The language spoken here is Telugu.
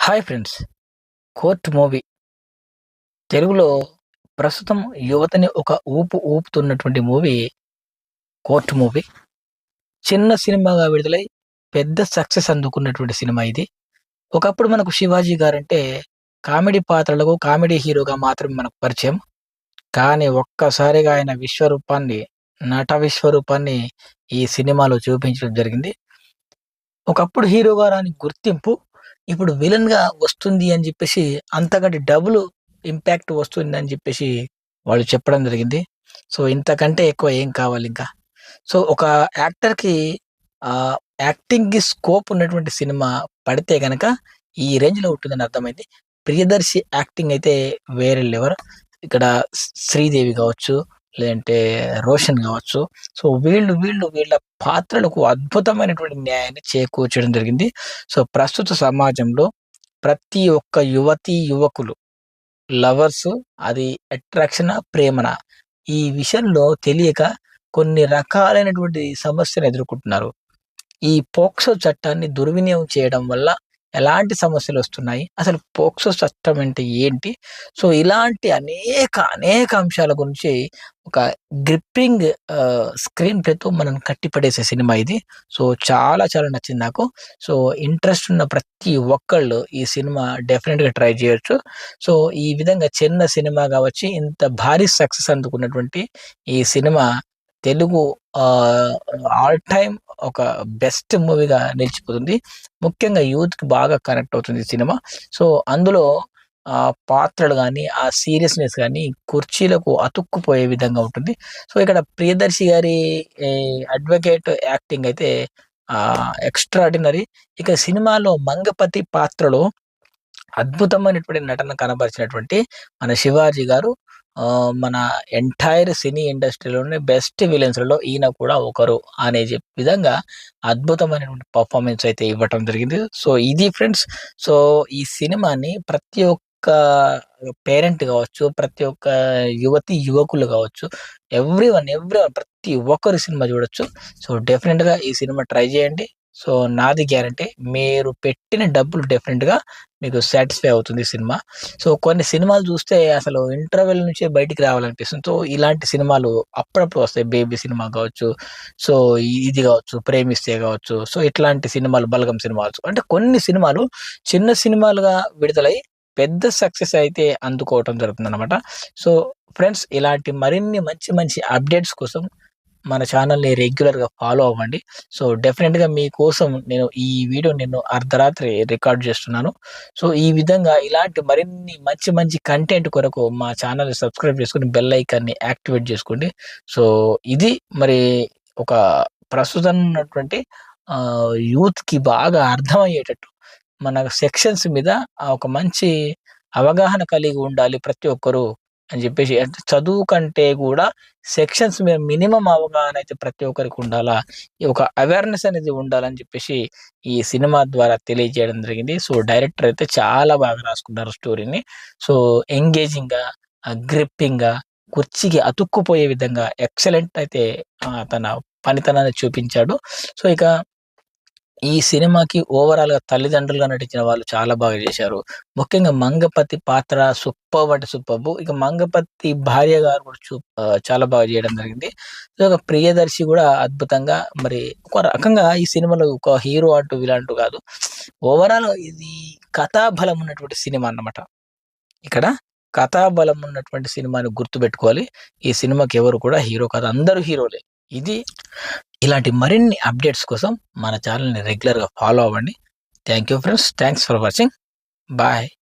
Hi friends. 'కోర్ట్' మూవీ తెలుగులో ప్రస్తుతం యువతని ఒక ఊపుతున్నటువంటి మూవీ 'కోర్ట్' మూవీ. చిన్న సినిమాగా విడుదలై పెద్ద సక్సెస్ అందుకున్నటువంటి సినిమా ఇది. ఒకప్పుడు మనకు 'శివాజీ' గారంటే కామెడీ పాత్రలకు కామెడీ హీరోగా మాత్రమే మనకు పరిచయం. కానీ ఒక్కసారిగా ఆయన నట విశ్వరూపాన్ని ఈ సినిమాలో చూపించడం జరిగింది. ఒకప్పుడు హీరోగా రాని గుర్తింపు ఇప్పుడు విలన్‌గా వస్తుంది అని జెప్పేసి అంతకంటే డబుల్ ఇంపాక్ట్ వస్తుందని జెప్పేసి వాళ్ళు చెప్పడం జరిగింది. సో, ఇంతకంటే ఎక్కువ ఏం కావాలింకా? సో, ఒక యాక్టర్‌కి యాక్టింగ్‌కి స్కోప్ ఉన్నటువంటి సినిమా పడితే గనక ఈ రేంజ్‌లో ఉంటుందని అర్థమైంది. 'ప్రియదర్శి' యాక్టింగ్ అయితే వేరే లెవెల్. ఇక్కడ 'శ్రీదేవి' గావచ్చు, లేదంటే 'రోషన్' గావచ్చు. సో, వీళ్ళ పాత్రలకు అద్భుతమైనటువంటి న్యాయాన్ని చేకూర్చడం జరిగింది. సో, ప్రస్తుత సమాజంలో ప్రతి ఒక్క యువకులు లవర్సు అది అట్రాక్షనా? ప్రేమనా? ఈ విషయంలో తెలియక కొన్ని రకాలైనటువంటి సమస్యలు ఎదుర్కొంటున్నారు. ఈ పోక్సో చట్టాన్ని దుర్వినియోగం చేయడం వల్ల ఎలాంటి సమస్యలొస్తున్నాయి? అసలు పోక్సో చట్టం అంటే ఏంటి? సో, ఇలాంటి అనేక అంశాల గురించి ఒక గ్రిప్పింగ్ స్క్రీన్ ప్లేతో మనం కట్టిపడేసే సినిమా ఇది. సో, చాలా నచ్చింది నాకు. సో, ఇంట్రెస్ట్ ఉన్న ప్రతి ఒక్కళ్ళు ఈ సినిమా డెఫినిట్‌గా ట్రై చేయొచ్చు. సో, ఈ విధంగా చిన్న సినిమాగా వచ్చి ఇంత భారీ సక్సెస్ అందుకున్నటువంటి ఈ సినిమా తెలుగు ఆహ్, ఆల్ టైమ్ ఒక బెస్ట్ మూవీగా నిలిచిపోతుంది. ముఖ్యంగా యూత్‌కి బాగా కనెక్ట్ అవుతుంది ఈ సినిమా. సో, అందులో పాత్రలు గాని, ఆ సీరియస్‌నెస్ గాని కుర్చీలకు అతుక్కుపోయే విధంగా ఉంటుంది. సో, ఇక్కడ 'ప్రియదర్శి' గారి అడ్వకేట్ యాక్టింగ్ అయితే ఎక్స్‌ట్రార్డినరీ. ఇక సినిమాలో మంగపతి పాత్రలో అద్భుతమైనటువంటి నటన కనబరిచినటువంటి మన 'శివాజీ' గారు మన ఎంటైర్ సినీ ఇండస్ట్రీలోనే బెస్ట్ విలన్స్‌లలో ఈయన కూడా ఒకరు అనే విధంగా అద్భుతమైనటువంటి పెర్ఫార్మన్స్ అయితే ఇవ్వటం జరిగింది. సో, ఇది ఫ్రెండ్స్. సో, ఈ సినిమాని ప్రతి ఒక్క పేరెంట్ గావచ్చు, ప్రతి ఒక్క యువకులు గావచ్చు, ఎవ్రీవన్ ప్రతి ఒక్కరు సినిమా చూడొచ్చు. సో, డెఫినిట్‌గా ఈ సినిమా ట్రై చేయండి. సో, నాది గ్యారంటీ. మీరు పెట్టిన డబ్బులు డెఫినిట్‌గా మీకు సాటిస్ఫై అవుతుంది సినిమా. సో, కొన్ని సినిమాలు చూస్తే అసలు ఇంటర్వెల్ నుంచే బయటికి రావాలనిపిస్తుంది. సో, ఇలాంటి సినిమాలు అప్పుడప్పుడు వస్తాయి. 'బేబీ' సినిమా కావచ్చు, సో, ఇది కావచ్చు, 'ప్రేమిస్తే' కావచ్చు. సో, ఇట్లాంటి సినిమాలు 'బలగం' సినిమా కావచ్చు. అంటే కొన్ని సినిమాలు చిన్న సినిమాలుగా విడుదలై పెద్ద సక్సెస్ అయితే అందుకోవటం జరుగుతుందనమాట. సో, ఫ్రెండ్స్, ఇలాంటి మరిన్ని మంచి అప్డేట్స్ కోసం మన ఛానల్‌ని రెగ్యులర్‌గా ఫాలో అవ్వండి. సో, డెఫినిట్‌గా మీకోసం నేను ఈ వీడియో అర్ధరాత్రి రికార్డ్ చేస్తున్నాను. సో, ఈ విధంగా ఇలాంటి మరిన్ని మంచి కంటెంట్ కొరకు మా ఛానల్‌ని సబ్స్క్రైబ్ చేసుకొని బెల్ ఐకాన్‌ని యాక్టివేట్ చేసుకోండి. సో, ఇది మరి ఒక ప్రస్తుతం ఉన్నటువంటి యూత్‌కి బాగా అర్థమయ్యేటట్టు మన సెక్షన్స్ మీద ఒక మంచి అవగాహన కలిగి ఉండాలి ప్రతి ఒక్కరు అని జెప్పేసి, అంటే చదువు కంటే గూడా సెక్షన్స్ మీద మినిమమ్ అవగాహన అయితే ప్రతి ఒక్కరికి ఉండాలా, ఈ ఒక అవేర్‌నెస్ అనేది ఉండాలని జెప్పేసి ఈ సినిమా ద్వారా తెలియజేయడం జరిగింది. సో, డైరెక్టర్ అయితే చాలా బాగా రాసుకున్నారు స్టోరీని. సో, ఎంగేజింగ్‌గా, గ్రిప్పింగ్‌గా, కుర్చీకి అతుక్కుపోయే విధంగా ఎక్సలెంట్ అయితే తన పనితనాన్ని చూపించాడు. సో, ఇక ఈ సినిమాకి ఓవరాల్‌గా తల్లిదండ్రులుగా నటించిన వాళ్ళు చాలా బాగా చేశారు. ముఖ్యంగా మంగపతి పాత్ర సూపర్బ్ అంటే సూపర్బ్. ఇక మంగపతి భార్య గారు కూడా చాలా బాగా చేయడం జరిగింది. సో, ఇక ప్రియదర్శి కూడా అద్భుతంగా మరి ఒక రకంగా ఈ సినిమాలో ఒక హీరో అంటూ, విలన్ అంటూ కాదు. ఓవరాల్ ఇది కథాబలం ఉన్నటువంటి సినిమా అన్నమాట. ఇక్కడ కథాబలం ఉన్నటువంటి సినిమాని గుర్తుపెట్టుకోవాలి. ఈ సినిమాకి ఎవరు కూడా హీరో కాదు. అందరూ హీరోలే. ఇది ఇలాంటి మరిన్ని అప్డేట్స్ కోసం మన ఛానల్‌ని రెగ్యులర్‌గా ఫాలో అవ్వండి. Thank you friends. Thanks for watching. Bye.